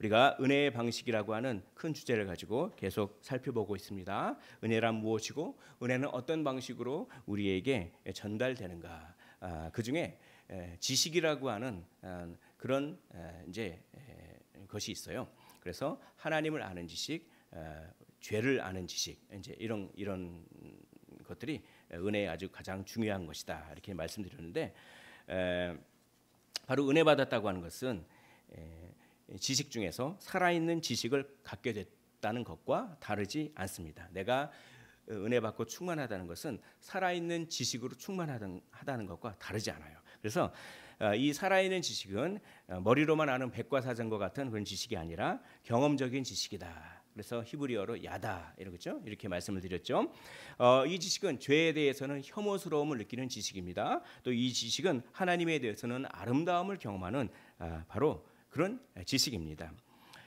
우리가 은혜의 방식이라고 하는 큰 주제를 가지고 계속 살펴보고 있습니다. 은혜란 무엇이고 은혜는 어떤 방식으로 우리에게 전달되는가? 그 중에 지식이라고 하는 그런 이제 것이 있어요. 그래서 하나님을 아는 지식, 죄를 아는 지식, 이제 이런 것들이 은혜의 아주 가장 중요한 것이다. 이렇게 말씀드렸는데 바로 은혜 받았다고 하는 것은 지식 중에서 살아있는 지식을 갖게 됐다는 것과 다르지 않습니다. 내가 은혜 받고 충만하다는 것은 살아있는 지식으로 충만하다는 것과 다르지 않아요. 그래서 이 살아있는 지식은 머리로만 아는 백과사전과 같은 그런 지식이 아니라 경험적인 지식이다. 그래서 히브리어로 야다 이러겠죠. 이렇게 말씀을 드렸죠. 이 지식은 죄에 대해서는 혐오스러움을 느끼는 지식입니다. 또 이 지식은 하나님에 대해서는 아름다움을 경험하는 바로 그런 지식입니다.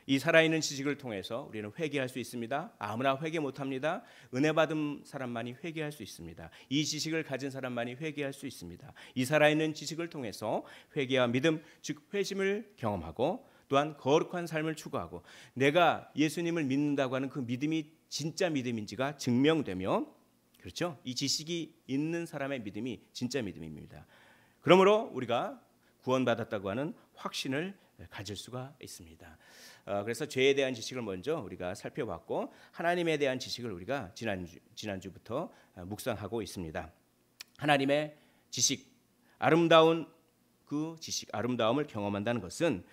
이 살아있는 지식을 통해서 우리는 회개할 수 있습니다. 아무나 회개 못합니다. 은혜 받은 사람만이 회개할 수 있습니다. 이 지식을 가진 사람만이 회개할 수 있습니다. 이 살아있는 지식을 통해서 회개와 믿음, 즉 회심을 경험하고 또한 거룩한 삶을 추구하고 내가 예수님을 믿는다고 하는 그 믿음이 진짜 믿음인지가 증명되며, 그렇죠? 이 지식이 있는 사람의 믿음이 진짜 믿음입니다. 그러므로 우리가 구원받았다고 하는 확신을 가질 수가 있습니다. 그래서 죄에 대한 지식을 먼저 우리가 살펴봤고 하나님에 대한 지식을 우리가 지난주부터 묵상하고 있습니다. 하나님의 지식, 아름다운 그 지식, 아름다움을 경험한다는 것은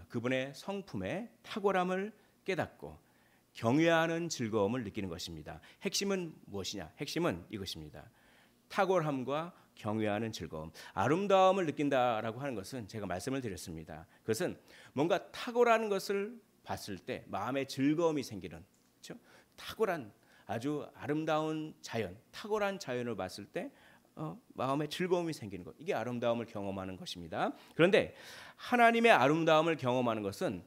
그분의 성품의 탁월함을 깨닫고 경외하는 즐거움을 느끼는 것입니다. 핵심은 무엇이냐? 핵심은 이것입니다. 탁월함과 경외하는 즐거움, 아름다움을 느낀다라고 하는 것은 제가 말씀을 드렸습니다. 그것은 뭔가 탁월한 것을 봤을 때 마음에 즐거움이 생기는, 그렇죠? 탁월한 아주 아름다운 자연, 탁월한 자연을 봤을 때 마음에 즐거움이 생기는 것, 이게 아름다움을 경험하는 것입니다. 그런데 하나님의 아름다움을 경험하는 것은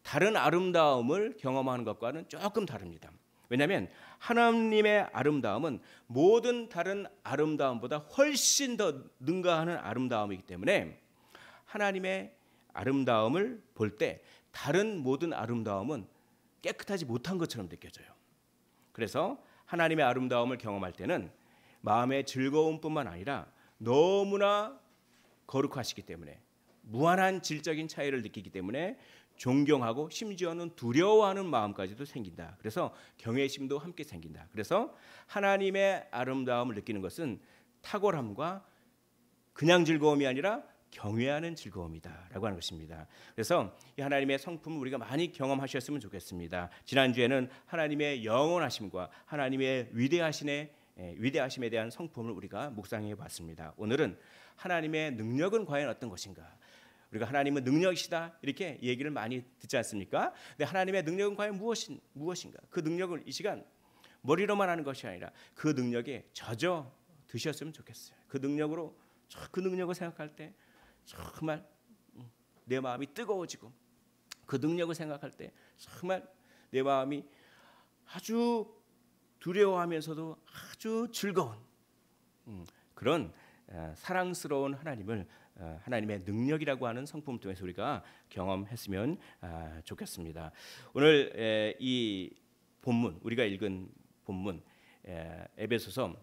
다른 아름다움을 경험하는 것과는 조금 다릅니다. 왜냐하면 하나님의 아름다움은 모든 다른 아름다움보다 훨씬 더 능가하는 아름다움이기 때문에 하나님의 아름다움을 볼 때 다른 모든 아름다움은 깨끗하지 못한 것처럼 느껴져요. 그래서 하나님의 아름다움을 경험할 때는 마음의 즐거움뿐만 아니라 너무나 거룩하시기 때문에 무한한 질적인 차이를 느끼기 때문에 존경하고 심지어는 두려워하는 마음까지도 생긴다. 그래서 경외심도 함께 생긴다. 그래서 하나님의 아름다움을 느끼는 것은 탁월함과 그냥 즐거움이 아니라 경외하는 즐거움이다라고 하는 것입니다. 그래서 이 하나님의 성품을 우리가 많이 경험하셨으면 좋겠습니다. 지난주에는 하나님의 영원하심과 하나님의 위대하심에 대한 성품을 우리가 묵상해 봤습니다. 오늘은 하나님의 능력은 과연 어떤 것인가? 우리가 하나님은 능력이시다 이렇게 얘기를 많이 듣지 않습니까? 근데 하나님의 능력은 과연 무엇인가? 그 능력을 이 시간 머리로만 하는 것이 아니라 그 능력에 젖어 드셨으면 좋겠어요. 그 능력을 생각할 때 정말 내 마음이 뜨거워지고 그 능력을 생각할 때 정말 내 마음이 아주 두려워하면서도 아주 즐거운 그런 사랑스러운 하나님의 능력이라고 하는 성품 통해서 우리가 경험했으면 좋겠습니다. 오늘 이 본문, 우리가 읽은 본문 에베소서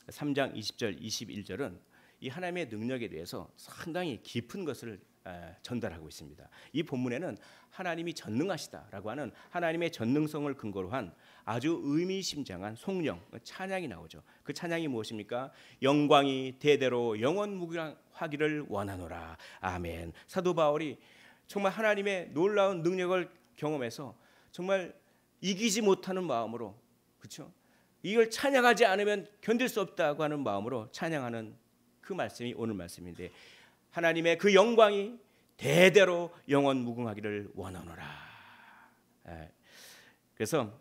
3장 20절 21절은 이 하나님의 능력에 대해서 상당히 깊은 것을 전달하고 있습니다. 이 본문에는 하나님이 전능하시다라고 하는 하나님의 전능성을 근거로 한 아주 의미심장한 송령, 찬양이 나오죠. 그 찬양이 무엇입니까? 영광이 대대로 영원무궁하기를 원하노라. 아멘. 사도 바울이 정말 하나님의 놀라운 능력을 경험해서 정말 이기지 못하는 마음으로, 그렇죠? 이걸 찬양하지 않으면 견딜 수 없다고 하는 마음으로 찬양하는 그 말씀이 오늘 말씀인데, 하나님의 그 영광이 대대로 영원무궁하기를 원하노라. 그래서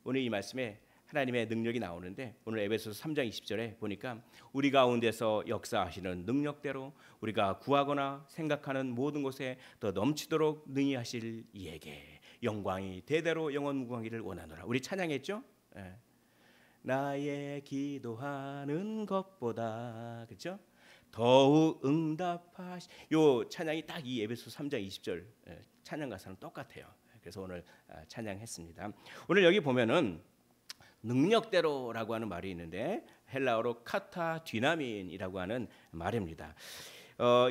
오늘 이 말씀에 하나님의 능력이 나오는데, 오늘 에베소서 3장 20절에 보니까 우리 가운데서 역사하시는 능력대로 우리가 구하거나 생각하는 모든 것에 더 넘치도록 능히 하실 이에게 영광이 대대로 영원무궁하기를 원하노라. 우리 찬양했죠? 나의 기도하는 것보다, 그렇죠? 더욱 응답하시. 요 찬양이 딱 이 에베소 3장 20절 찬양 가사랑 똑같아요. 그래서 오늘 찬양했습니다. 오늘 여기 보면은 능력대로라고 하는 말이 있는데 헬라어로 카타 디나민이라고 하는 말입니다.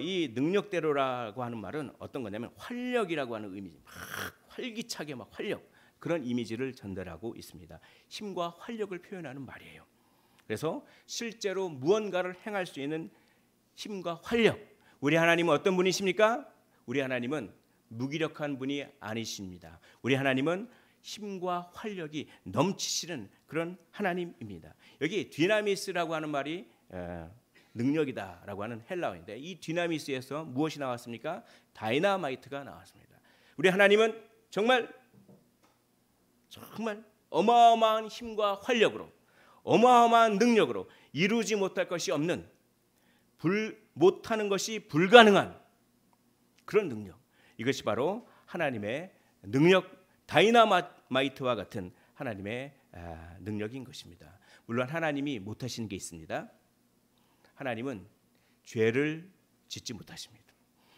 이 능력대로라고 하는 말은 어떤 거냐면 활력이라고 하는 의미, 막 활기차게 막 활력, 그런 이미지를 전달하고 있습니다. 힘과 활력을 표현하는 말이에요. 그래서 실제로 무언가를 행할 수 있는 힘과 활력. 우리 하나님은 어떤 분이십니까? 우리 하나님은 무기력한 분이 아니십니다. 우리 하나님은 힘과 활력이 넘치시는 그런 하나님입니다. 여기 디나미스라고 하는 말이 능력이다라고 하는 헬라어인데, 이 디나미스에서 무엇이 나왔습니까? 다이나마이트가 나왔습니다. 우리 하나님은 정말 어마어마한 힘과 활력으로, 어마어마한 능력으로 이루지 못할 것이 없는, 못하는 것이 불가능한 그런 능력. 이것이 바로 하나님의 능력, 다이나마이트와 같은 하나님의 능력인 것입니다. 물론 하나님이 못하시는 게 있습니다. 하나님은 죄를 짓지 못하십니다.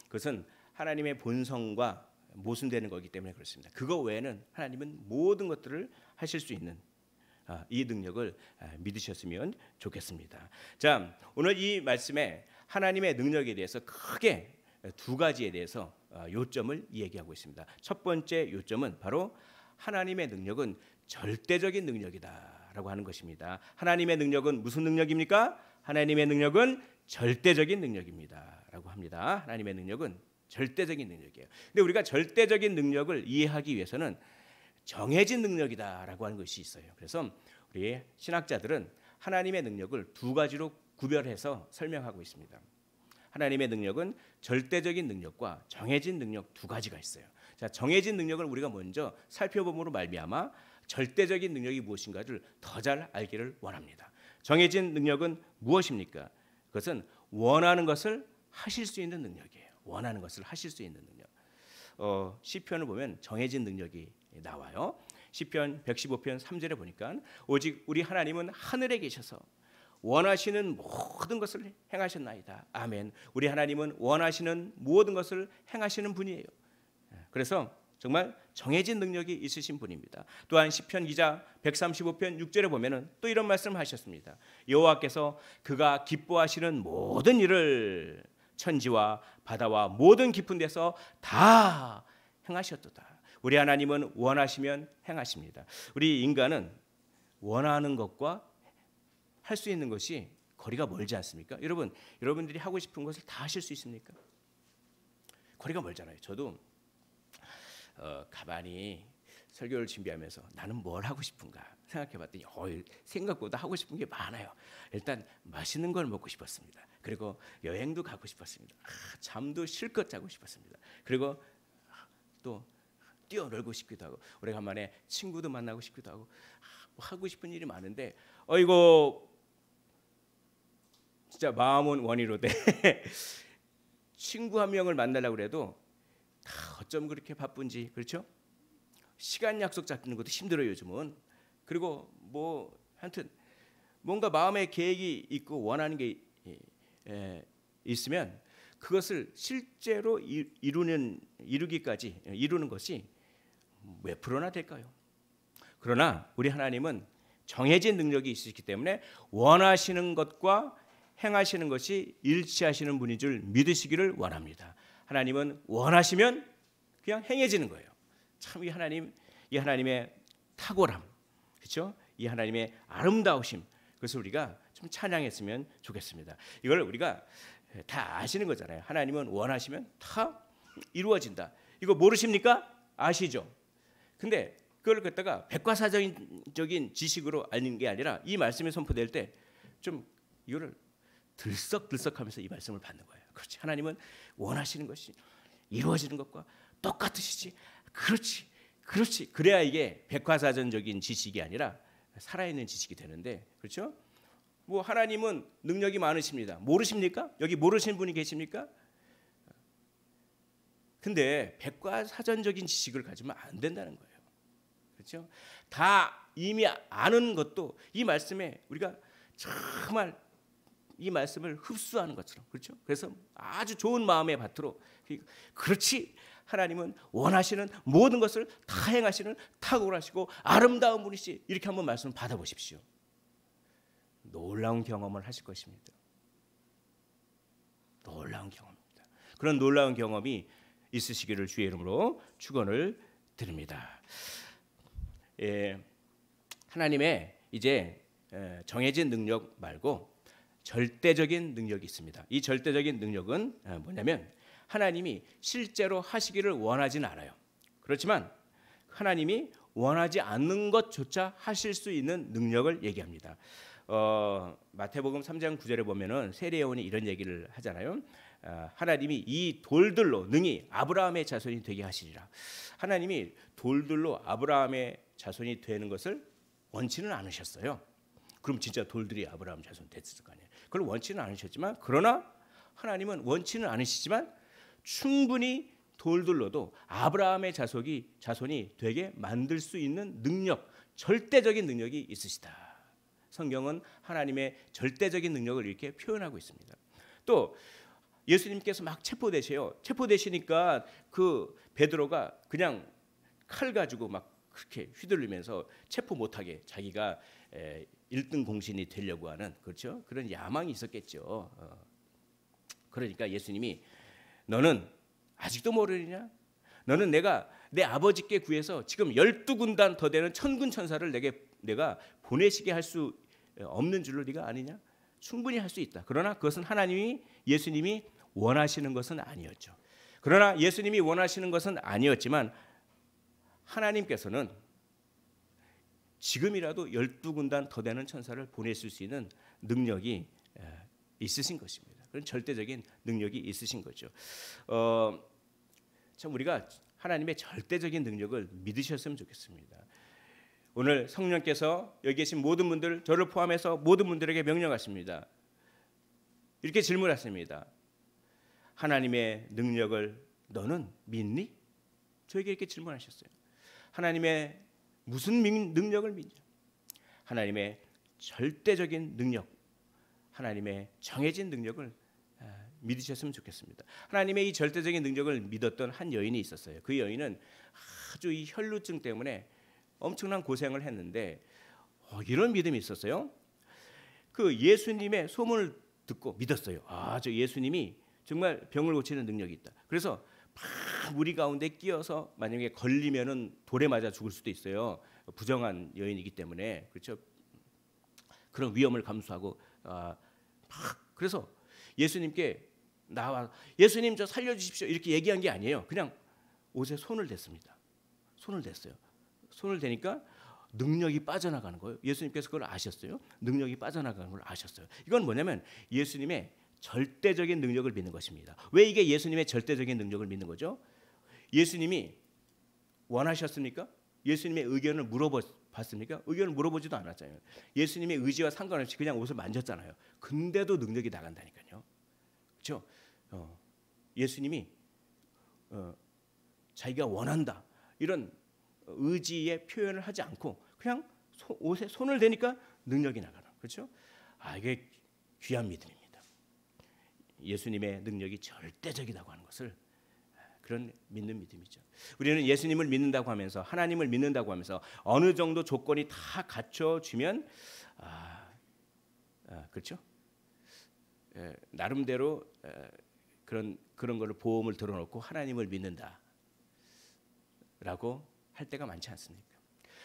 그것은 하나님의 본성과 모순되는 거기 때문에 그렇습니다. 그거 외에는 하나님은 모든 것들을 하실 수 있는 이 능력을 믿으셨으면 좋겠습니다. 자, 오늘 이 말씀에 하나님의 능력에 대해서 크게 두 가지에 대해서 요점을 얘기하고 있습니다. 첫 번째 요점은 바로 하나님의 능력은 절대적인 능력이다라고 하는 것입니다. 하나님의 능력은 무슨 능력입니까? 하나님의 능력은 절대적인 능력입니다라고 합니다. 하나님의 능력은 절대적인 능력이에요. 근데 우리가 절대적인 능력을 이해하기 위해서는 정해진 능력이다라고 하는 것이 있어요. 그래서 우리 신학자들은 하나님의 능력을 두 가지로 구별해서 설명하고 있습니다. 하나님의 능력은 절대적인 능력과 정해진 능력 두 가지가 있어요. 자, 정해진 능력을 우리가 먼저 살펴봄으로 말미암아 절대적인 능력이 무엇인가를 더 잘 알기를 원합니다. 정해진 능력은 무엇입니까? 그것은 원하는 것을 하실 수 있는 능력이에요. 원하는 것을 하실 수 있는 능력. 시편을 보면 정해진 능력이 나와요. 시편 115편 3절에 보니까 오직 우리 하나님은 하늘에 계셔서 원하시는 모든 것을 행하셨나이다. 아멘. 우리 하나님은 원하시는 모든 것을 행하시는 분이에요. 그래서 정말 정해진 능력이 있으신 분입니다. 또한 시편 기자 135편 6절에 보면은 또 이런 말씀을 하셨습니다. 여호와께서 그가 기뻐하시는 모든 일을 천지와 바다와 모든 깊은 데서 다 행하셨도다. 우리 하나님은 원하시면 행하십니다. 우리 인간은 원하는 것과 할 수 있는 것이 거리가 멀지 않습니까? 여러분들이 하고 싶은 것을 다 하실 수 있습니까? 거리가 멀잖아요. 저도 가만히 설교를 준비하면서 나는 뭘 하고 싶은가 생각해봤더니 생각보다 하고 싶은 게 많아요. 일단 맛있는 걸 먹고 싶었습니다. 그리고 여행도 가고 싶었습니다. 잠도 실컷 자고 싶었습니다. 그리고 또 뛰어놀고 싶기도 하고 오래간만에 친구도 만나고 싶기도 하고 하고 싶은 일이 많은데 이거 진짜 마음은 원이로되 친구 한 명을 만나려고 해도 어쩜 그렇게 바쁜지, 그렇죠? 시간 약속 잡는 것도 힘들어요 요즘은. 그리고 뭐 하여튼 뭔가 마음에 계획이 있고 원하는 게 있으면 그것을 실제로 이루는 것이 몇 프로나 될까요? 그러나 우리 하나님은 정해진 능력이 있으시기 때문에 원하시는 것과 행하시는 것이 일치하시는 분인 줄 믿으시기를 원합니다. 하나님은 원하시면 그냥 행해지는 거예요. 참 이 하나님의 탁월함, 그렇죠? 이 하나님의 아름다우심, 그것을 우리가 좀 찬양했으면 좋겠습니다. 이걸 우리가 다 아시는 거잖아요. 하나님은 원하시면 다 이루어진다. 이거 모르십니까? 아시죠? 근데 그걸 갖다가 백과사전적인 지식으로 아는 게 아니라 이 말씀이 선포될 때 좀 이거를 들썩들썩하면서 이 말씀을 받는 거예요. 그렇지. 하나님은 원하시는 것이 이루어지는 것과 똑같으시지. 그렇지. 그래야 이게 백과사전적인 지식이 아니라 살아있는 지식이 되는데, 그렇죠? 뭐 하나님은 능력이 많으십니다. 모르십니까? 여기 모르시는 분이 계십니까? 근데 백과사전적인 지식을 가지면 안 된다는 거예요. 그렇죠? 다 이미 아는 것도 이 말씀에 우리가 정말 이 말씀을 흡수하는 것처럼, 그렇죠? 그래서 아주 좋은 마음의 밭으로, 그렇지, 하나님은 원하시는 모든 것을 다 행하시는 탁월하시고 아름다운 분이시, 이렇게 한번 말씀을 받아보십시오. 놀라운 경험을 하실 것입니다. 놀라운 경험입니다. 그런 놀라운 경험이 있으시기를 주의 이름으로 축원을 드립니다. 하나님의 이제 정해진 능력 말고 절대적인 능력이 있습니다. 이 절대적인 능력은 뭐냐면 하나님이 실제로 하시기를 원하지는 않아요. 그렇지만 하나님이 원하지 않는 것조차 하실 수 있는 능력을 얘기합니다. 마태복음 3장 9절에 보면은 세례요한이 이런 얘기를 하잖아요. 하나님이 이 돌들로 능히 아브라함의 자손이 되게 하시리라. 하나님이 돌들로 아브라함의 자손이 되는 것을 원치는 않으셨어요. 그럼 진짜 돌들이 아브라함 자손 됐을 거 아니에요. 그걸 원치는 않으셨지만, 그러나 하나님은 원치는 않으시지만 충분히 돌들로도 아브라함의 자손이 되게 만들 수 있는 능력, 절대적인 능력이 있으시다. 성경은 하나님의 절대적인 능력을 이렇게 표현하고 있습니다. 또 예수님께서 막 체포되세요. 체포되시니까 그 베드로가 그냥 칼 가지고 막 그렇게 휘둘리면서 체포 못하게 자기가 1등 공신이 되려고 하는, 그렇죠? 그런 야망이 있었겠죠. 그러니까 예수님이 너는 아직도 모르느냐? 너는 내가 내 아버지께 구해서 지금 12군단 더 되는 천군 천사를 내가 보내시게 할 수 없는 줄로 네가 아느냐? 충분히 할 수 있다. 그러나 그것은 예수님이 원하시는 것은 아니었죠. 그러나 예수님이 원하시는 것은 아니었지만 하나님께서는 지금이라도 12군단 더 되는 천사를 보내실 수 있는 능력이 있으신 것입니다. 그런 절대적인 능력이 있으신 거죠. 참 우리가 하나님의 절대적인 능력을 믿으셨으면 좋겠습니다. 오늘 성령께서 여기 계신 모든 분들, 저를 포함해서 모든 분들에게 명령하십니다. 이렇게 질문하십니다. 하나님의 능력을 너는 믿니? 저에게 이렇게 질문하셨어요. 하나님의 무슨 능력을 믿냐? 하나님의 절대적인 능력, 하나님의 정해진 능력을 믿으셨으면 좋겠습니다. 하나님의 이 절대적인 능력을 믿었던 한 여인이 있었어요. 그 여인은 아주 이 혈루증 때문에 엄청난 고생을 했는데 이런 믿음이 있었어요. 그 예수님의 소문을 듣고 믿었어요. 저 예수님이 정말 병을 고치는 능력이 있다. 그래서 막 무리 가운데 끼어서 만약에 걸리면은 돌에 맞아 죽을 수도 있어요. 부정한 여인이기 때문에, 그렇죠? 그런 위험을 감수하고 그래서 예수님께 나와 예수님 저 살려주십시오 이렇게 얘기한 게 아니에요. 그냥 옷에 손을 댔습니다. 손을 댔어요. 손을 대니까 능력이 빠져나가는 거예요. 예수님께서 그걸 아셨어요. 능력이 빠져나가는 걸 아셨어요. 이건 뭐냐면 예수님의 절대적인 능력을 믿는 것입니다. 왜 이게 예수님의 절대적인 능력을 믿는 거죠? 예수님이 원하셨습니까? 예수님의 의견을 물어봤습니까? 의견을 물어보지도 않았잖아요. 예수님의 의지와 상관없이 그냥 옷을 만졌잖아요. 근데도 능력이 나간다니까요. 그렇죠? 예수님이 자기가 원한다 이런 의지의 표현을 하지 않고 그냥 옷에 손을 대니까 능력이 나가는, 그렇죠? 이게 귀한 믿음입니다. 예수님의 능력이 절대적이라고 하는 것을 그런 믿는 믿음이죠. 우리는 예수님을 믿는다고 하면서 하나님을 믿는다고 하면서 어느 정도 조건이 다 갖춰지면 그렇죠? 나름대로 그런 거를 보험을 들어놓고 하나님을 믿는다라고 할 때가 많지 않습니까?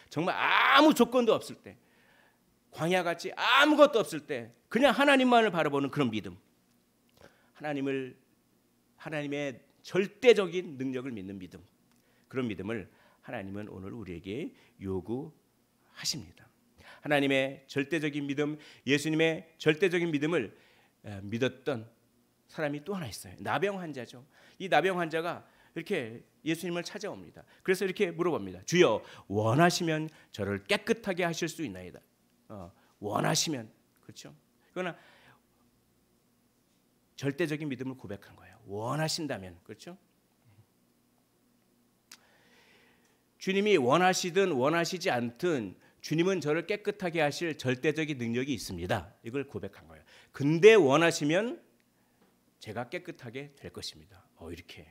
정말 아무 조건도 없을 때, 광야같이 아무것도 없을 때 그냥 하나님만을 바라보는 그런 믿음, 하나님의 절대적인 능력을 믿는 믿음, 그런 믿음을 하나님은 오늘 우리에게 요구하십니다. 하나님의 절대적인 믿음, 예수님의 절대적인 믿음을 믿었던 사람이 또 하나 있어요. 나병 환자죠. 이 나병 환자가 이렇게 예수님을 찾아옵니다. 그래서 이렇게 물어봅니다. 주여 원하시면 저를 깨끗하게 하실 수 있나이다. 원하시면, 그렇죠? 그러나 절대적인 믿음을 고백한 거예요. 원하신다면, 그렇죠? 주님이 원하시든 원하시지 않든 주님은 저를 깨끗하게 하실 절대적인 능력이 있습니다. 이걸 고백한 거예요. 근데 원하시면 제가 깨끗하게 될 것입니다. 이렇게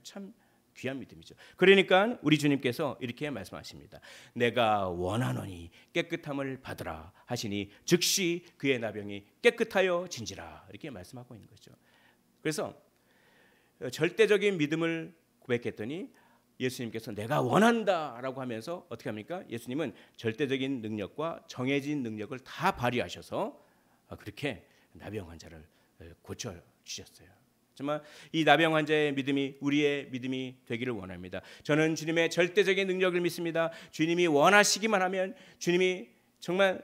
참 귀한 믿음이죠. 그러니까 우리 주님께서 이렇게 말씀하십니다. 내가 원하노니 깨끗함을 받으라 하시니 즉시 그의 나병이 깨끗하여 진지라. 이렇게 말씀하고 있는 거죠. 그래서 절대적인 믿음을 고백했더니 예수님께서 내가 원한다라고 하면서 어떻게 합니까? 예수님은 절대적인 능력과 정해진 능력을 다 발휘하셔서 그렇게 나병 환자를 고쳐 주셨어요. 정말 이 나병 환자의 믿음이 우리의 믿음이 되기를 원합니다. 저는 주님의 절대적인 능력을 믿습니다. 주님이 원하시기만 하면, 주님이 정말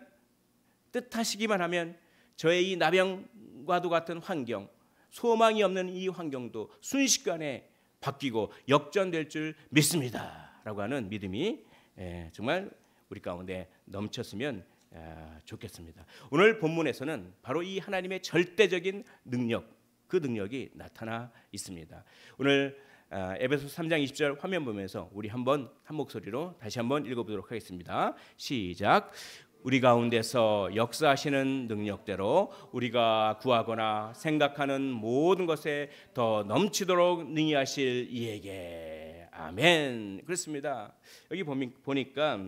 뜻하시기만 하면 저의 이 나병과도 같은 환경, 소망이 없는 이 환경도 순식간에 바뀌고 역전될 줄 믿습니다 라고 하는 믿음이 정말 우리 가운데 넘쳤으면 좋겠습니다. 오늘 본문에서는 바로 이 하나님의 절대적인 능력, 그 능력이 나타나 있습니다. 오늘 에베소서 3장 20절 화면 보면서 우리 한번 한 목소리로 다시 한번 읽어보도록 하겠습니다. 시작. 우리 가운데서 역사하시는 능력대로 우리가 구하거나 생각하는 모든 것에 더 넘치도록 능히 하실 이에게 아멘. 그렇습니다. 여기 보니까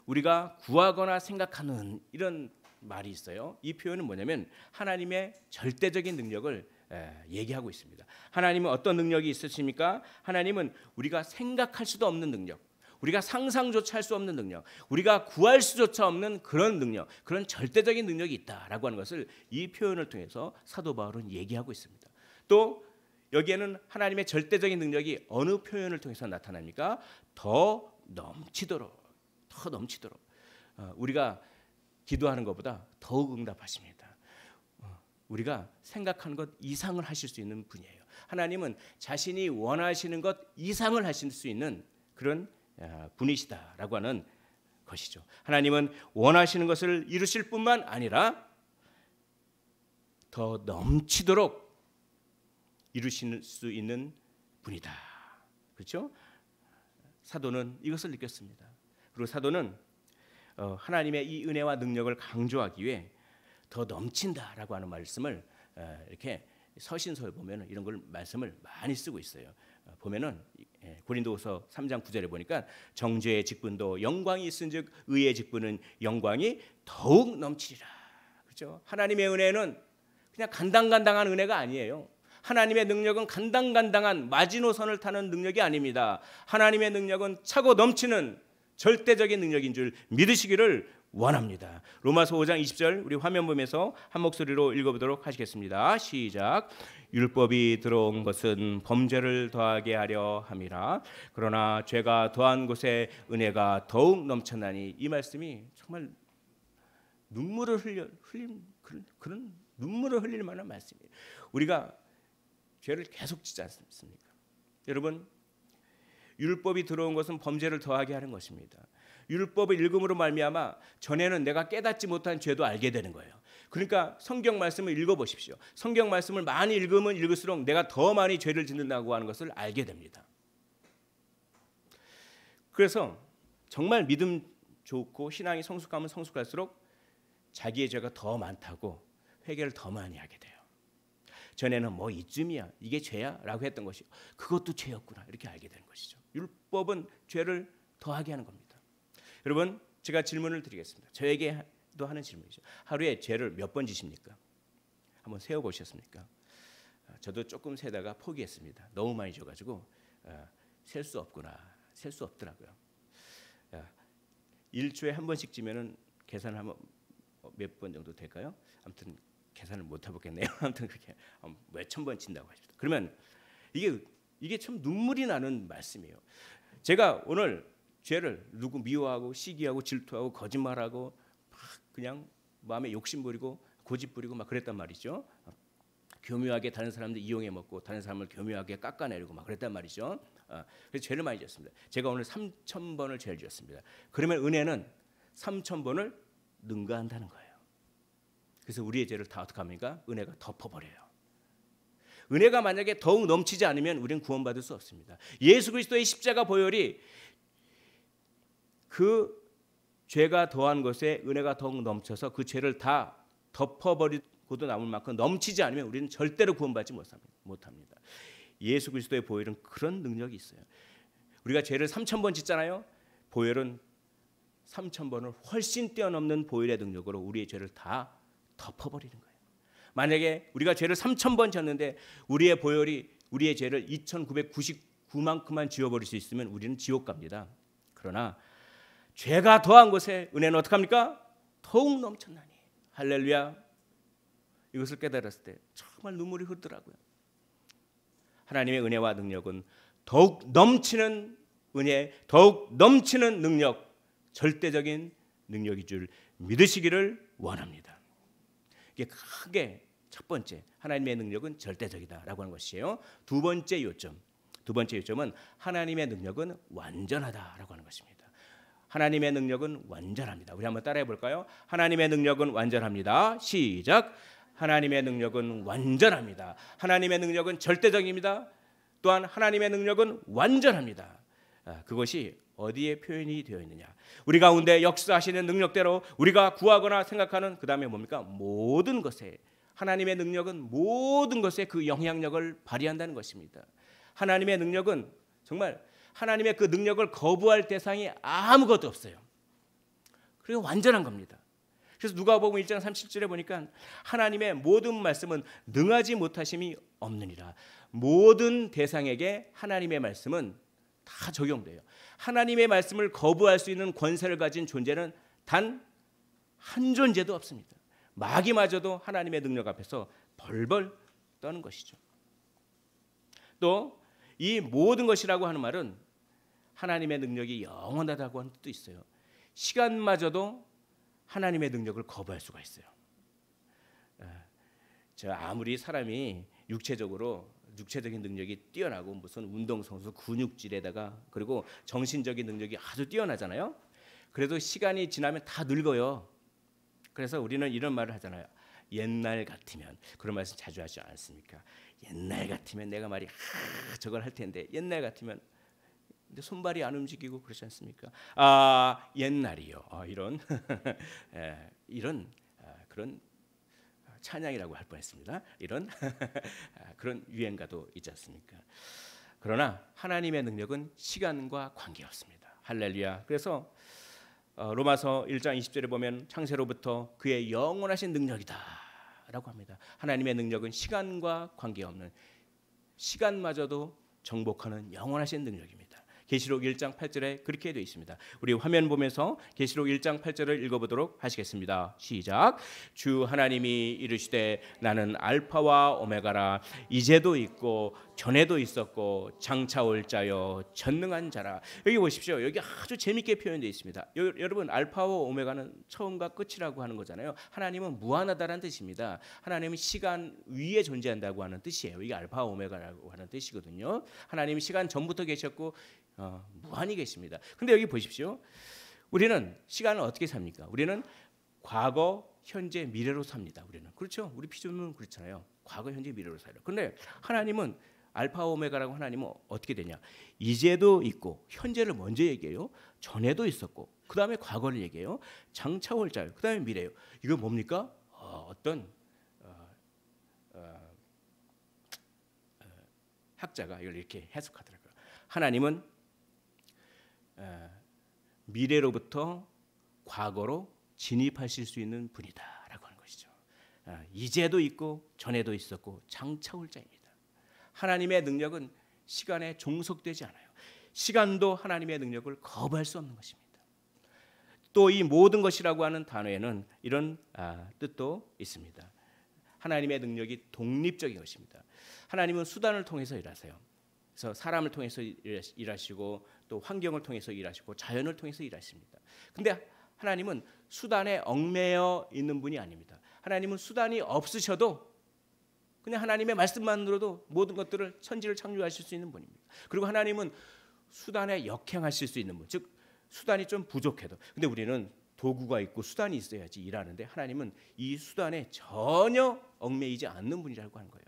우리가 구하거나 생각하는 이런 말이 있어요. 이 표현은 뭐냐면 하나님의 절대적인 능력을 얘기하고 있습니다. 하나님은 어떤 능력이 있으십니까? 하나님은 우리가 생각할 수도 없는 능력, 우리가 상상조차 할 수 없는 능력, 우리가 구할 수조차 없는 그런 능력, 그런 절대적인 능력이 있다라고 하는 것을 이 표현을 통해서 사도 바울은 얘기하고 있습니다. 또 여기에는 하나님의 절대적인 능력이 어느 표현을 통해서 나타납니까? 더 넘치도록 우리가 기도하는 것보다 더욱 응답하십니다. 우리가 생각하는 것 이상을 하실 수 있는 분이에요. 하나님은 자신이 원하시는 것 이상을 하실 수 있는 그런 분이시다라고 하는 것이죠. 하나님은 원하시는 것을 이루실 뿐만 아니라 더 넘치도록 이루실 수 있는 분이다. 그렇죠? 사도는 이것을 느꼈습니다. 그리고 사도는 하나님의 이 은혜와 능력을 강조하기 위해 더 넘친다라고 하는 말씀을 이렇게 서신서에 보면 이런 걸 말씀을 많이 쓰고 있어요. 보면은 고린도후서 3장 9절에 보니까 정죄의 직분도 영광이 있은즉 의의 직분은 영광이 더욱 넘치리라. 그렇죠? 하나님의 은혜는 그냥 간당간당한 은혜가 아니에요. 하나님의 능력은 간당간당한 마지노선을 타는 능력이 아닙니다. 하나님의 능력은 차고 넘치는 절대적인 능력인 줄 믿으시기를 원합니다. 로마서 5장 20절 우리 화면 보면서 한 목소리로 읽어보도록 하시겠습니다. 시작. 율법이 들어온 것은 범죄를 더하게 하려 함이라. 그러나 죄가 더한 곳에 은혜가 더욱 넘쳐나니. 이 말씀이 정말 눈물을 그런 눈물을 흘릴 만한 말씀이에요. 우리가 죄를 계속 짓지 않습니까? 여러분, 율법이 들어온 것은 범죄를 더하게 하는 것입니다. 율법을 읽음으로 말미암아 전에는 내가 깨닫지 못한 죄도 알게 되는 거예요. 그러니까 성경 말씀을 읽어보십시오. 성경 말씀을 많이 읽으면 읽을수록 내가 더 많이 죄를 짓는다고 하는 것을 알게 됩니다. 그래서 정말 믿음 좋고 신앙이 성숙하면 성숙할수록 자기의 죄가 더 많다고 회개를 더 많이 하게 돼요. 전에는 뭐 이쯤이야, 이게 죄야 라고 했던 것이 그것도 죄였구나 이렇게 알게 되는 것이죠. 율법은 죄를 더하게 하는 겁니다. 여러분, 제가 질문을 드리겠습니다. 저에게도 하는 질문이죠. 하루에 죄를 몇 번 지십니까? 한번 세어보셨습니까? 저도 조금 세다가 포기했습니다. 너무 많이 져가지고 셀 수 없구나, 셀 수 없더라고요. 일주에 한 번씩 지면은 계산을 하면 몇 번 정도 될까요? 아무튼 계산을 못 해보겠네요. 아무튼 그렇게 몇천 번 친다고 하십니다. 그러면 이게 참 눈물이 나는 말씀이에요. 제가 오늘 죄를 누구 미워하고 시기하고 질투하고 거짓말하고 막 그냥 마음에 욕심 부리고 고집 부리고 막 그랬단 말이죠. 교묘하게 다른 사람들 이용해 먹고 다른 사람을 교묘하게 깎아내리고 막 그랬단 말이죠. 그래서 죄를 많이 지었습니다. 제가 오늘 3,000번을 죄를 지었습니다. 그러면 은혜는 3,000번을 능가한다는 거예요. 그래서 우리의 죄를 다 어떻게 합니까? 은혜가 덮어버려요. 은혜가 만약에 더욱 넘치지 않으면 우리는 구원받을 수 없습니다. 예수 그리스도의 십자가 보혈이 그 죄가 더한 것에 은혜가 더욱 넘쳐서 그 죄를 다 덮어버리고도 남을 만큼 넘치지 않으면 우리는 절대로 구원받지 못합니다. 예수 그리스도의 보혈은 그런 능력이 있어요. 우리가 죄를 3,000번 짓잖아요. 보혈은 3,000번을 훨씬 뛰어넘는 보혈의 능력으로 우리의 죄를 다 덮어버리는 거예요. 만약에 우리가 죄를 3,000번 졌는데 우리의 보혈이 우리의 죄를 2,999만큼만 지워버릴 수 있으면 우리는 지옥 갑니다. 그러나 죄가 더한 것에 은혜는 어떡합니까? 더욱 넘쳤나니. 할렐루야. 이것을 깨달았을 때 정말 눈물이 흐르더라고요. 하나님의 은혜와 능력은 더욱 넘치는 은혜, 더욱 넘치는 능력, 절대적인 능력인 줄 믿으시기를 원합니다. 이게 크게 첫 번째, 하나님의 능력은 절대적이다라고 하는 것이에요. 두 번째 요점은 하나님의 능력은 완전하다라고 하는 것입니다. 하나님의 능력은 완전합니다. 우리 한번 따라해 볼까요? 하나님의 능력은 완전합니다. 시작. 하나님의 능력은 완전합니다. 하나님의 능력은 절대적입니다. 또한 하나님의 능력은 완전합니다. 그것이 어디에 표현이 되어 있느냐? 우리 가운데 역사하시는 능력대로 우리가 구하거나 생각하는 그 다음에 뭡니까? 모든 것에 하나님의 능력은 모든 것에 그 영향력을 발휘한다는 것입니다. 하나님의 능력은 정말 하나님의 그 능력을 거부할 대상이 아무것도 없어요. 그리고 완전한 겁니다. 그래서 누가복음 1장 37절에 보니까 하나님의 모든 말씀은 능하지 못하심이 없느니라. 모든 대상에게 하나님의 말씀은 다 적용돼요. 하나님의 말씀을 거부할 수 있는 권세를 가진 존재는 단 한 존재도 없습니다. 마귀마저도 하나님의 능력 앞에서 벌벌 떠는 것이죠. 또 이 모든 것이라고 하는 말은 하나님의 능력이 영원하다고 하는 뜻도 있어요. 시간마저도 하나님의 능력을 거부할 수가 있어요. 아무리 사람이 육체적인 능력이 뛰어나고 무슨 운동선수 근육질에다가 그리고 정신적인 능력이 아주 뛰어나잖아요. 그래도 시간이 지나면 다 늙어요. 그래서 우리는 이런 말을 하잖아요. 옛날 같으면, 그런 말씀 자주 하지 않습니까? 옛날 같으면 내가 말이 저걸 할 텐데, 옛날 같으면 근데 손발이 안 움직이고 그렇지 않습니까? 옛날이요. 이런 이런 그런 찬양이라고 할 뻔했습니다. 이런 그런 유행가도 있지 않습니까? 그러나 하나님의 능력은 시간과 관계없습니다. 할렐루야. 그래서 로마서 1장 20절에 보면 창세로부터 그의 영원하신 능력이다라고 합니다. 하나님의 능력은 시간과 관계없는, 시간마저도 정복하는 영원하신 능력입니다. 계시록 1장 8절에 그렇게 되어 있습니다. 우리 화면 보면서 계시록 1장 8절을 읽어보도록 하시겠습니다. 시작. 주 하나님이 이르시되 나는 알파와 오메가라. 이제도 있고 전에도 있었고 장차 올 자요 전능한 자라. 여기 보십시오. 여기 아주 재밌게 표현되어 있습니다. 여러분, 알파와 오메가는 처음과 끝이라고 하는 거잖아요. 하나님은 무한하다는 뜻입니다. 하나님은 시간 위에 존재한다고 하는 뜻이에요. 이게 알파와 오메가라고 하는 뜻이거든요. 하나님은 시간 전부터 계셨고 무한히 계십니다. 근데 여기 보십시오. 우리는 시간을 어떻게 삽니까? 우리는 과거, 현재, 미래로 삽니다. 우리는 그렇죠. 우리 피조물은 그렇잖아요. 과거, 현재, 미래로 살아요. 근데 하나님은 알파 오메가라고 하나님은 어떻게 되냐? 이제도 있고 현재를 먼저 얘기해요. 전에도 있었고 그 다음에 과거를 얘기해요. 장차 올 자요. 그 다음에 미래요. 이거 뭡니까? 어떤 학자가 이걸 이렇게 해석하더라고요. 하나님은 미래로부터 과거로 진입하실 수 있는 분이다라고 하는 것이죠. 이제도 있고 전에도 있었고 장차 올 자입니다. 하나님의 능력은 시간에 종속되지 않아요. 시간도 하나님의 능력을 거부할 수 없는 것입니다. 또 이 모든 것이라고 하는 단어에는 이런 뜻도 있습니다. 하나님의 능력이 독립적인 것입니다. 하나님은 수단을 통해서 일하세요. 그래서 사람을 통해서 일하시고 또 환경을 통해서 일하시고 자연을 통해서 일하십니다. 근데 하나님은 수단에 얽매여 있는 분이 아닙니다. 하나님은 수단이 없으셔도 그냥 하나님의 말씀만으로도 모든 것들을 천지를 창조하실 수 있는 분입니다. 그리고 하나님은 수단에 역행하실 수 있는 분, 즉 수단이 좀 부족해도, 근데 우리는 도구가 있고 수단이 있어야지 일하는데 하나님은 이 수단에 전혀 얽매이지 않는 분이라고 하는 거예요.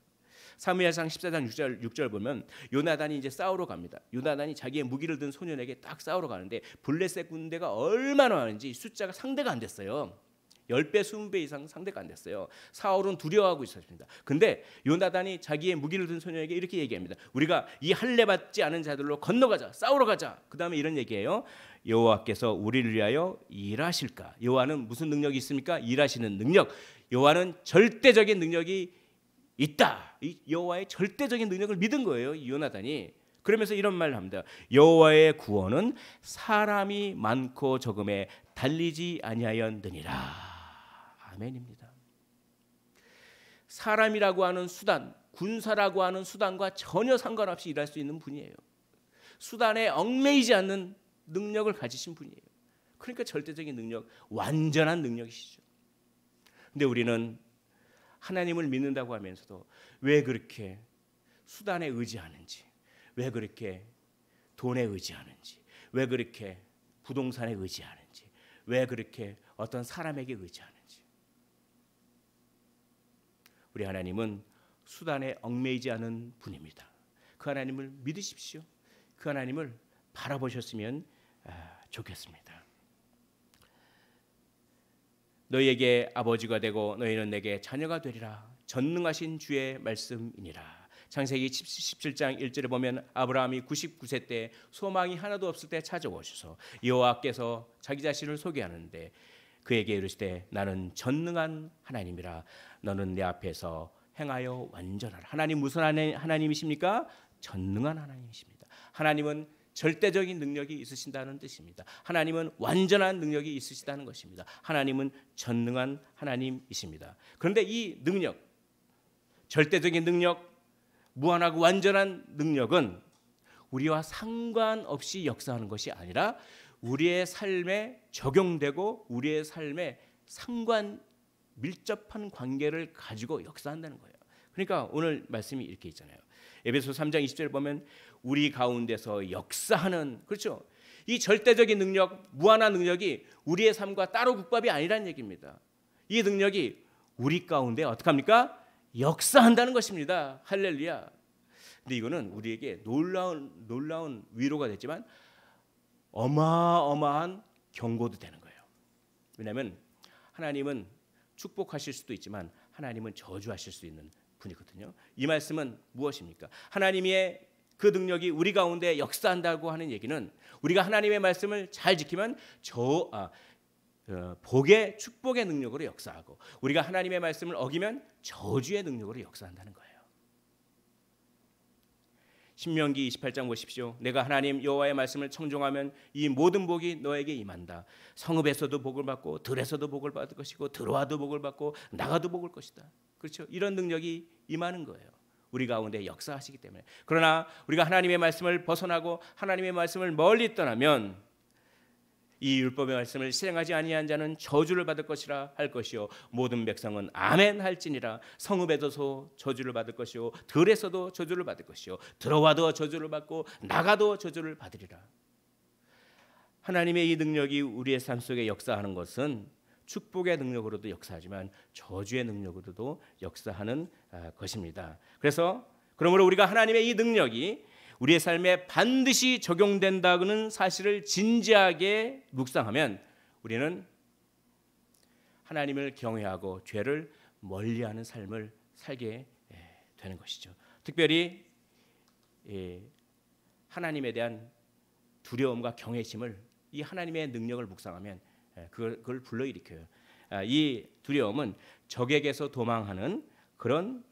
사무엘상 14장 6절 보면 요나단이 이제 싸우러 갑니다. 요나단이 자기의 무기를 든 소년에게 딱 싸우러 가는데 블레셋 군대가 얼마나 많은지 숫자가 상대가 안 됐어요. 10배, 20배 이상 상대가 안 됐어요. 사울은 두려워하고 있었습니다. 근데 요나단이 자기의 무기를 든 소년에게 이렇게 얘기합니다. 우리가 이 할례 받지 않은 자들로 건너가자. 싸우러 가자. 그 다음에 이런 얘기예요. 여호와께서 우리를 위하여 일하실까? 여호와는 무슨 능력이 있습니까? 일하시는 능력. 여호와는 절대적인 능력이 있다. 이 여호와의 절대적인 능력을 믿은 거예요. 이 요나단이. 그러면서 이런 말을 합니다. 여호와의 구원은 사람이 많고 적음에 달리지 아니하였느니라. 아멘입니다. 사람이라고 하는 수단, 군사라고 하는 수단과 전혀 상관없이 일할 수 있는 분이에요. 수단에 얽매이지 않는 능력을 가지신 분이에요. 그러니까 절대적인 능력, 완전한 능력이시죠. 근데 우리는 하나님을 믿는다고 하면서도 왜 그렇게 수단에 의지하는지, 왜 그렇게 돈에 의지하는지, 왜 그렇게 부동산에 의지하는지, 왜 그렇게 어떤 사람에게 의지하는지. 우리 하나님은 수단에 얽매이지 않은 분입니다. 그 하나님을 믿으십시오. 그 하나님을 바라보셨으면 좋겠습니다. 너희에게 아버지가 되고 너희는 내게 자녀가 되리라. 전능하신 주의 말씀이니라. 창세기 17장 1절에 보면 아브라함이 99세 때 소망이 하나도 없을 때 찾아오셔서 여호와께서 자기 자신을 소개하는데 그에게 이르시되 나는 전능한 하나님이라. 너는 내 앞에서 행하여 완전하라. 하나님 무슨 하나님이십니까? 전능한 하나님이십니다. 하나님은 절대적인 능력이 있으신다는 뜻입니다. 하나님은 완전한 능력이 있으시다는 것입니다. 하나님은 전능한 하나님이십니다. 그런데 이 능력, 절대적인 능력, 무한하고 완전한 능력은 우리와 상관없이 역사하는 것이 아니라 우리의 삶에 적용되고 우리의 삶에 밀접한 관계를 가지고 역사한다는 거예요. 그러니까 오늘 말씀이 이렇게 있잖아요. 에베소 3장 20절에 보면 우리 가운데서 역사하는, 그렇죠? 이 절대적인 능력, 무한한 능력이 우리의 삶과 따로 국밥이 아니라는 얘기입니다. 이 능력이 우리 가운데 어떻게 합니까? 역사한다는 것입니다. 할렐루야. 근데 이거는 우리에게 놀라운 위로가 됐지만 어마어마한 경고도 되는 거예요. 왜냐하면 하나님은 축복하실 수도 있지만 하나님은 저주하실 수 있는 분이거든요. 이 말씀은 무엇입니까? 하나님의 그 능력이 우리 가운데 역사한다고 하는 얘기는 우리가 하나님의 말씀을 잘 지키면 복의 축복의 능력으로 역사하고 우리가 하나님의 말씀을 어기면 저주의 능력으로 역사한다는 거예요. 신명기 28장 보십시오. 내가 하나님 여호와의 말씀을 청종하면 이 모든 복이 너에게 임한다. 성읍에서도 복을 받고 들에서도 복을 받을 것이고 들어와도 복을 받고 나가도 복을 것이다. 그렇죠? 이런 능력이 임하는 거예요. 우리 가운데 역사하시기 때문에. 그러나 우리가 하나님의 말씀을 벗어나고 하나님의 말씀을 멀리 떠나면 이 율법의 말씀을 실행하지 아니한 자는 저주를 받을 것이라 할 것이요 모든 백성은 아멘 할지니라. 성읍에서도 저주를 받을 것이요 들에서도 저주를 받을 것이요 들어와도 저주를 받고 나가도 저주를 받으리라. 하나님의 이 능력이 우리의 삶 속에 역사하는 것은 축복의 능력으로도 역사하지만 저주의 능력으로도 역사하는 것입니다. 그러므로 우리가 하나님의 이 능력이 우리의 삶에 반드시 적용된다는 사실을 진지하게 묵상하면 우리는 하나님을 경외하고 죄를 멀리하는 삶을 살게 되는 것이죠. 특별히 하나님에 대한 두려움과 경외심을 이 하나님의 능력을 묵상하면 그걸 불러일으켜요. 이 두려움은 적에게서 도망하는 그런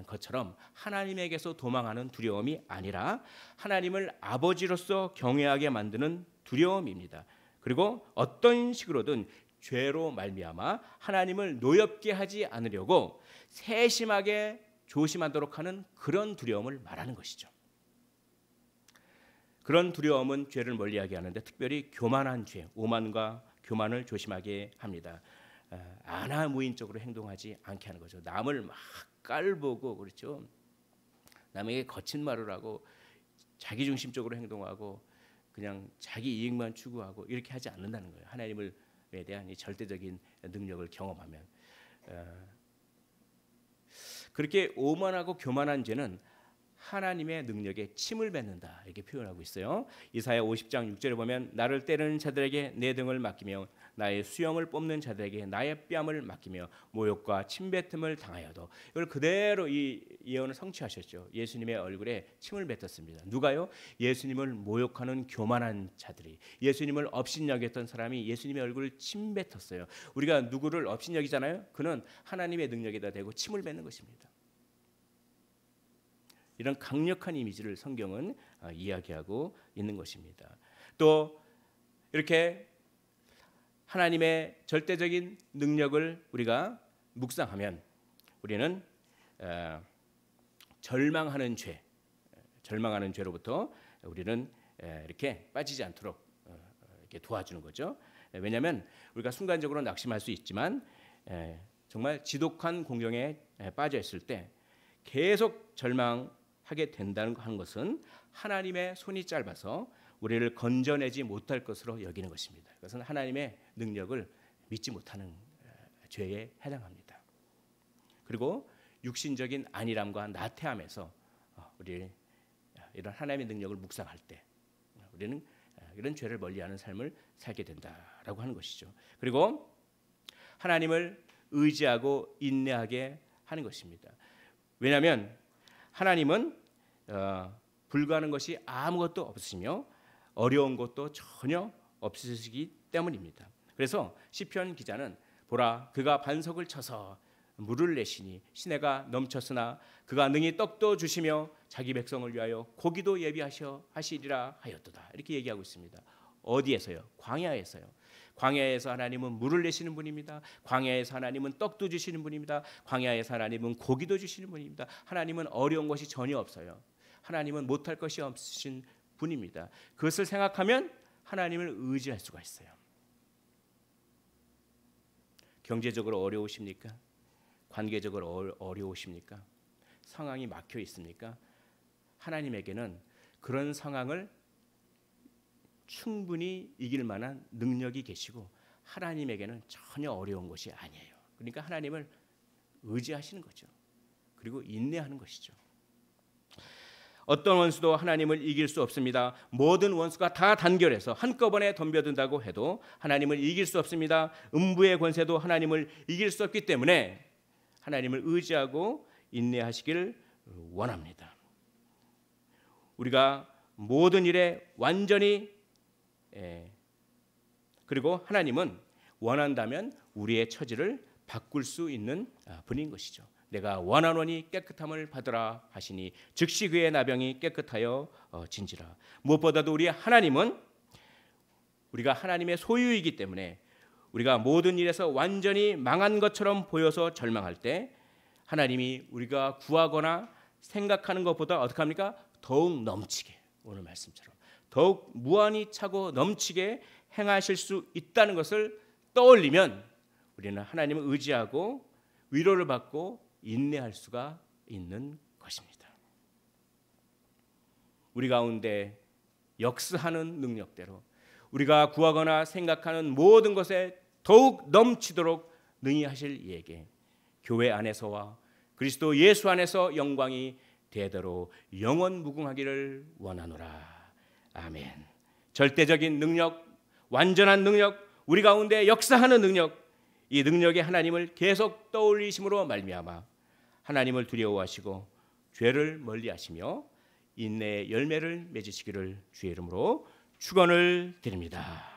것처럼 하나님에게서 도망하는 두려움이 아니라 하나님을 아버지로서 경외하게 만드는 두려움입니다. 그리고 어떤 식으로든 죄로 말미암아 하나님을 노엽게 하지 않으려고 세심하게 조심하도록 하는 그런 두려움을 말하는 것이죠. 그런 두려움은 죄를 멀리하게 하는데 특별히 교만한 죄, 오만과 교만을 조심하게 합니다. 아나무인적으로 행동하지 않게 하는 거죠. 남을 막 깔보고, 그렇죠. 남에게 거친 말을 하고 자기중심적으로 행동하고 그냥 자기 이익만 추구하고 이렇게 하지 않는다는 거예요. 하나님에 대한 이 절대적인 능력을 경험하면. 그렇게 오만하고 교만한 죄는 하나님의 능력에 침을 뱉는다 이렇게 표현하고 있어요. 이사야 50장 6절에 보면 나를 때리는 자들에게 내 등을 맡기며 나의 수염을 뽑는 자들에게 나의 뺨을 맡기며 모욕과 침뱉음을 당하여도, 이걸 그대로 이 예언을 성취하셨죠. 예수님의 얼굴에 침을 뱉었습니다. 누가요? 예수님을 모욕하는 교만한 자들이, 예수님을 업신여겼던 사람이 예수님의 얼굴을 침 뱉었어요. 우리가 누구를 업신여기잖아요. 그는 하나님의 능력에다 대고 침을 뱉는 것입니다. 이런 강력한 이미지를 성경은 이야기하고 있는 것입니다. 또 이렇게 하나님의 절대적인 능력을 우리가 묵상하면 우리는 절망하는 죄로부터 우리는 이렇게 빠지지 않도록 이렇게 도와주는 거죠. 왜냐하면 우리가 순간적으로 낙심할 수 있지만 정말 지독한 공경에 빠져 있을 때 계속 절망하게 된다는 것은 하나님의 손이 짧아서 우리를 건져내지 못할 것으로 여기는 것입니다. 그것은 하나님의 능력을 믿지 못하는 죄에 해당합니다. 그리고 육신적인 안일함과 나태함에서 우리 이런 하나님의 능력을 묵상할 때 우리는 이런 죄를 멀리하는 삶을 살게 된다라고 하는 것이죠. 그리고 하나님을 의지하고 인내하게 하는 것입니다. 왜냐하면 하나님은 불가능한 것이 아무것도 없으시며 어려운 것도 전혀 없으시기 때문입니다. 그래서 시편 기자는 보라 그가 반석을 쳐서 물을 내시니 시내가 넘쳤으나 그가 능히 떡도 주시며 자기 백성을 위하여 고기도 예비하셔 하시리라 하였도다 이렇게 얘기하고 있습니다. 어디에서요? 광야에서요. 광야에서 하나님은 물을 내시는 분입니다. 광야에서 하나님은 떡도 주시는 분입니다. 광야에서 하나님은 고기도 주시는 분입니다. 하나님은 어려운 것이 전혀 없어요. 하나님은 못할 것이 없으신 분입니다. 그것을 생각하면 하나님을 의지할 수가 있어요. 경제적으로 어려우십니까? 관계적으로 어려우십니까? 상황이 막혀 있습니까? 하나님에게는 그런 상황을 충분히 이길 만한 능력이 계시고 하나님에게는 전혀 어려운 것이 아니에요. 그러니까 하나님을 의지하시는 거죠. 그리고 인내하는 것이죠. 어떤 원수도 하나님을 이길 수 없습니다. 모든 원수가 다 단결해서 한꺼번에 덤벼든다고 해도 하나님을 이길 수 없습니다. 음부의 권세도 하나님을 이길 수 없기 때문에 하나님을 의지하고 인내하시기를 원합니다. 우리가 모든 일에 완전히 그리고 하나님은 원한다면 우리의 처지를 바꿀 수 있는 분인 것이죠. 내가 원하노니 깨끗함을 받으라 하시니 즉시 그의 나병이 깨끗하여 진지라. 무엇보다도 우리 하나님은 우리가 하나님의 소유이기 때문에 우리가 모든 일에서 완전히 망한 것처럼 보여서 절망할 때 하나님이 우리가 구하거나 생각하는 것보다 어떻게 합니까? 더욱 넘치게, 오늘 말씀처럼 더욱 무한히 차고 넘치게 행하실 수 있다는 것을 떠올리면 우리는 하나님을 의지하고 위로를 받고 인내할 수가 있는 것입니다. 우리 가운데 역사하는 능력대로 우리가 구하거나 생각하는 모든 것에 더욱 넘치도록 능히 하실 이에게 교회 안에서와 그리스도 예수 안에서 영광이 대대로 영원 무궁하기를 원하노라. 아멘. 절대적인 능력, 완전한 능력, 우리 가운데 역사하는 능력, 이 능력의 하나님을 계속 떠올리심으로 말미암아 하나님을 두려워하시고 죄를 멀리하시며 인내의 열매를 맺으시기를 주의 이름으로 축원을 드립니다.